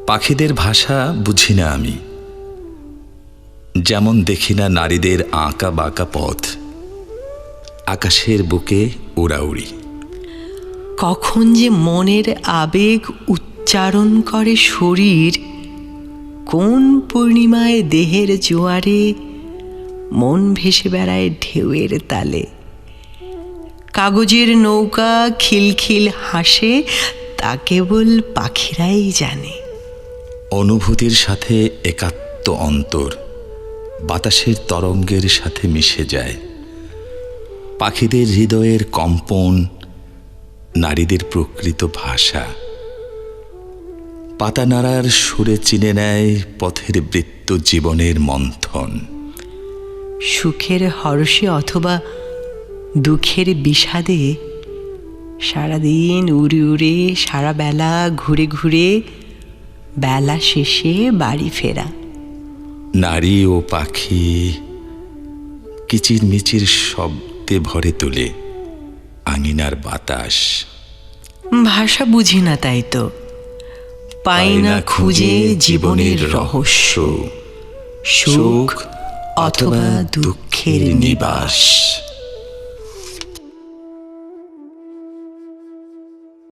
পাখিদের ভাষা বুঝি না আমি, যেমন দেখি না নারীদের আঁকা বাঁকা পথ, আকাশের বুকে উড়াউড়ি। কখন যে মনের আবেগ উচ্চারণ করে শরীর, কোন পূর্ণিমায় দেহের জোয়ারে মন ভেসে বেড়ায় ঢেউয়ের তালে। কাগজের নৌকা খিলখিল হাসে, তা কেবল পাখিরাই জানে। অনুভূতির সাথে একাত্ম অন্তর বাতাসের তরঙ্গের সাথে মিশে যায়। পাখিদের হৃদয়ের কম্পন নারীদের প্রকৃত ভাষা। পাতা নাড়ার সুরে চিনে নেয় পথের বৃত্ত জীবনের মন্থন। সুখের হর্ষে অথবা দুঃখের বিষাদে সারাদিন উড়ে উড়ে সারা বেলা ঘুরে ঘুরে বেলা শেষে বাড়ি ফেরা। নারী ও পাখি কিচিরমিচির শব্দে ভরে তোলে আঙিনার বাতাস। ভাষা বুঝি না, তাই তো পাই না খুঁজে জীবনের রহস্য, সুখ অথবা দুঃখের নিবাস।